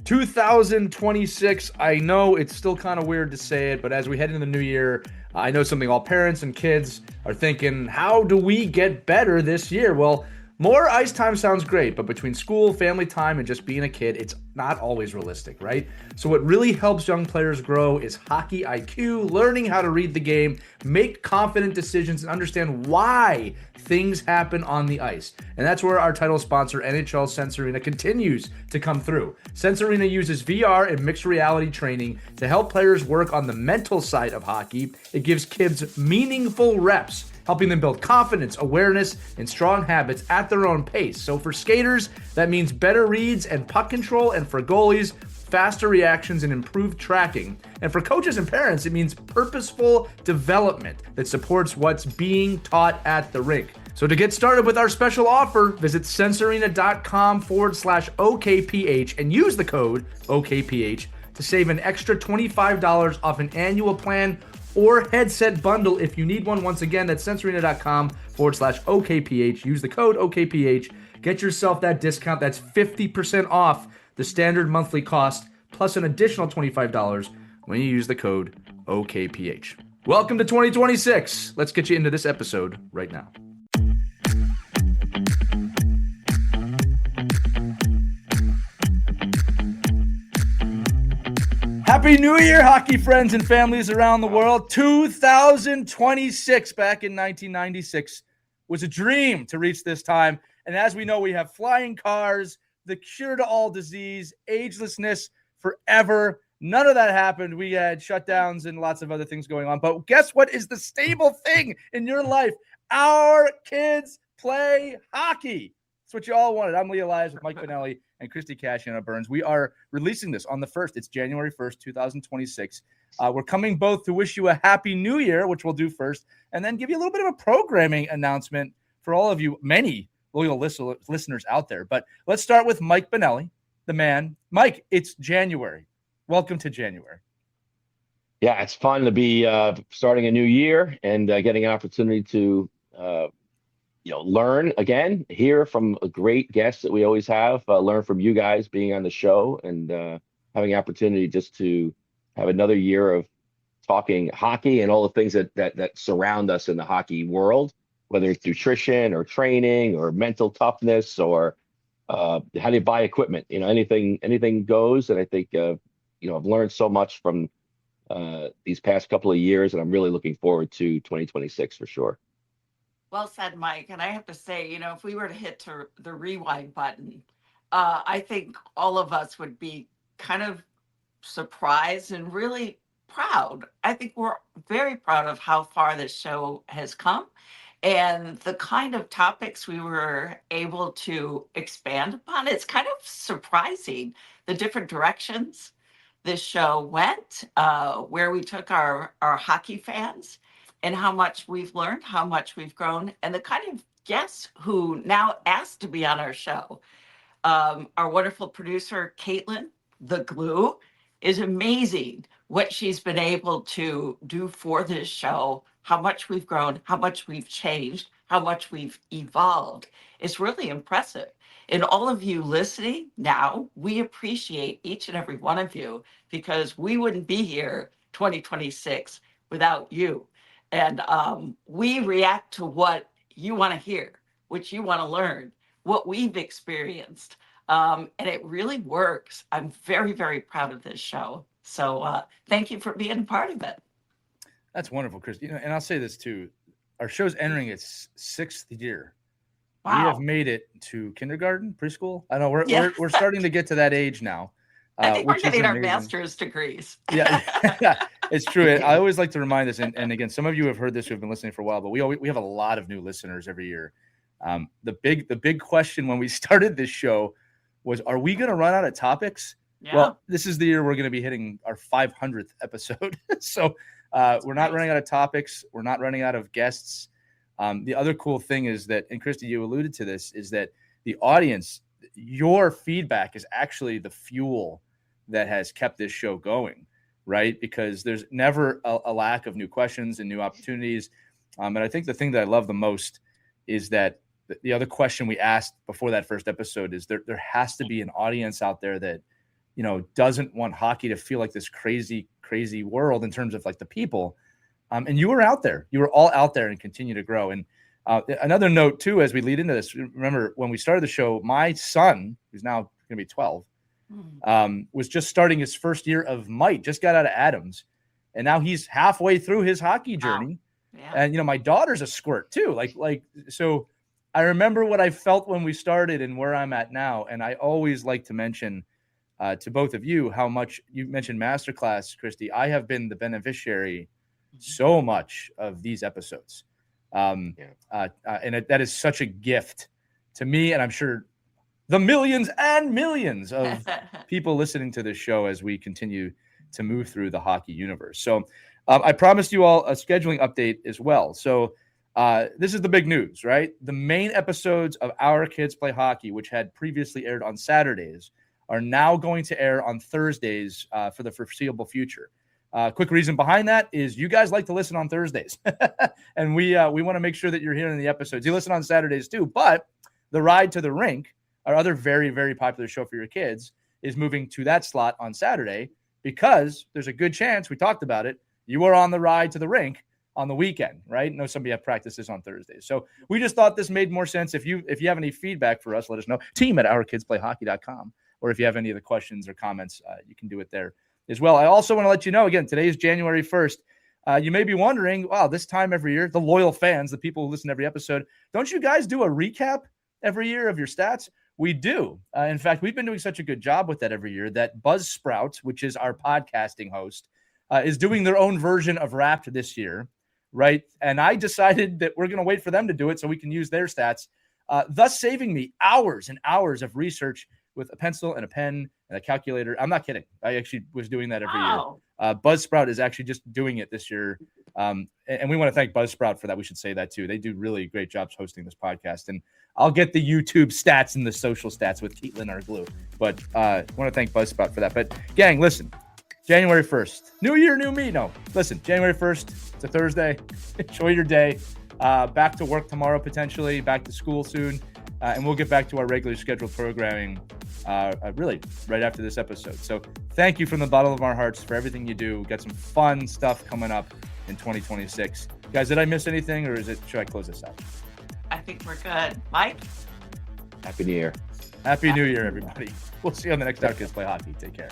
2026. I know it's still kind of weird to say it, but as we head into the new year, I know something all parents and kids are thinking, how do we get better this year? Well, more ice time sounds great, but between school, family time, and just being a kid, it's not always realistic, right? So, what really helps young players grow is hockey IQ, learning how to read the game, make confident decisions, and understand why things happen on the ice. And that's where our title sponsor, NHL Sense Arena, continues to come through. Sense Arena uses VR and mixed reality training to help players work on the mental side of hockey. It gives kids meaningful reps, helping them build confidence, awareness, and strong habits at their own pace. So for skaters, that means better reads and puck control, and for goalies, faster reactions and improved tracking. And for coaches and parents, it means purposeful development that supports what's being taught at the rink. So to get started with our special offer, visit sensearena.com/OKPH and use the code OKPH to save an extra $25 off an annual plan or headset bundle if you need one. Once again, that's sensearena.com/OKPH. Use the code OKPH. Get yourself that discount. That's 50% off the standard monthly cost, plus an additional $25 when you use the code OKPH. Welcome to 2026. Let's get you into this episode right now. Happy New Year, hockey friends and families around the world. 2026, back in 1996, was a dream to reach this time. And as we know, we have flying cars, the cure to all disease, agelessness forever. None of that happened. We had shutdowns and lots of other things going on. But guess what is the stable thing in your life? Our kids play hockey. That's what you all wanted. I'm Lee Elias with Mike Benelli and Christy Burns. We are releasing this on the 1st. It's January 1st, 2026. We're coming both to wish you a happy new year, which we'll do first, and then give you a little bit of a programming announcement for all of you, many loyal listeners out there. But let's start with Mike Benelli, the man. Mike, it's January. Welcome to January. Yeah, it's fun to be starting a new year and getting an opportunity to learn again, hear from a great guest that we always have, learn from you guys being on the show, and having the opportunity just to have another year of talking hockey and all the things that surround us in the hockey world, whether it's nutrition or training or mental toughness or how do you buy equipment, anything goes. And I think, I've learned so much from these past couple of years, and I'm really looking forward to 2026 for sure. Well said, Mike. And I have to say, if we were to hit the rewind button, I think all of us would be kind of surprised and really proud. I think we're very proud of how far this show has come and the kind of topics we were able to expand upon. It's kind of surprising the different directions this show went, where we took our hockey fans, and how much we've learned, how much we've grown, and the kind of guests who now asked to be on our show. Our wonderful producer, Caitlin, the glue, is amazing what she's been able to do for this show, how much we've grown, how much we've changed, how much we've evolved. It's really impressive. And all of you listening now, we appreciate each and every one of you, because we wouldn't be here 2026 without you. And we react to what you want to hear, what you want to learn, what we've experienced. And it really works. I'm very, very proud of this show. So thank you for being a part of it. That's wonderful, Chris. And I'll say this too. Our show's entering its 6th year. Wow. We have made it to kindergarten, preschool. I know we're starting to get to that age now. I think we're getting our master's degrees. Yeah, it's true. I always like to remind this, and again, some of you have heard this who have been listening for a while, but we have a lot of new listeners every year. The big question when we started this show was, are we going to run out of topics? Yeah. Well, this is the year we're going to be hitting our 500th episode. So we're not running out of topics. We're not running out of guests. The other cool thing is that, and Christy, you alluded to this, is that the audience, your feedback is actually the fuel that has kept this show going, right? Because there's never a lack of new questions and new opportunities. And I think the thing that I love the most is that the other question we asked before that first episode is there has to be an audience out there that doesn't want hockey to feel like this crazy, crazy world in terms of like the people. And you were out there. You were all out there and continue to grow. And another note, too, as we lead into this, remember when we started the show, my son, who's now going to be 12, was just starting his first year of Might, just got out of Adams. And now he's halfway through his hockey journey. Wow. Yeah. And, my daughter's a squirt, too. So I remember what I felt when we started and where I'm at now. And I always like to mention to both of you how much you mentioned Masterclass, Christy. I have been the beneficiary so much of these episodes. And that is such a gift to me. And I'm sure the millions and millions of people listening to this show as we continue to move through the hockey universe. So I promised you all a scheduling update as well. So this is the big news, right? The main episodes of Our Kids Play Hockey, which had previously aired on Saturdays, are now going to air on Thursdays for the foreseeable future. Quick reason behind that is you guys like to listen on Thursdays. And we want to make sure that you're hearing the episodes. You listen on Saturdays too, but The Ride to the Rink, our other very, very popular show for your kids, is moving to that slot on Saturday because there's a good chance, we talked about it, you are on the ride to the rink on the weekend, right? No, somebody have practices on Thursdays. So we just thought this made more sense. If you have any feedback for us, let us know. team@ourkidsplayhockey.com. Or if you have any other questions or comments, you can do it there as well. I also want to let you know, again, today is January 1st. You may be wondering, wow, this time every year, the loyal fans, the people who listen to every episode, don't you guys do a recap every year of your stats? We do. In fact, we've been doing such a good job with that every year that Buzzsprout, which is our podcasting host, is doing their own version of Wrapped this year, right? And I decided that we're going to wait for them to do it so we can use their stats, thus saving me hours and hours of research with a pencil and a pen and a calculator. I'm not kidding. I actually was doing that every year. Buzzsprout is actually just doing it this year. And we want to thank Buzzsprout for that. We should say that too. They do really great jobs hosting this podcast. And I'll get the YouTube stats and the social stats with Keatlin or Glue. But I want to thank Buzzsprout for that. But gang, listen, January 1st, new year, new me. No, listen, January 1st, it's a Thursday. Enjoy your day. Back to work tomorrow, potentially, back to school soon. And we'll get back to our regularly scheduled programming really right after this episode. So thank you from the bottom of our hearts for everything you do. We've got some fun stuff coming up in 2026. Guys, did I miss anything or should I close this out? I think we're good. Mike? Happy New Year. Happy New Year, everybody. We'll see you on the next Our Kids Play Hockey. Take care.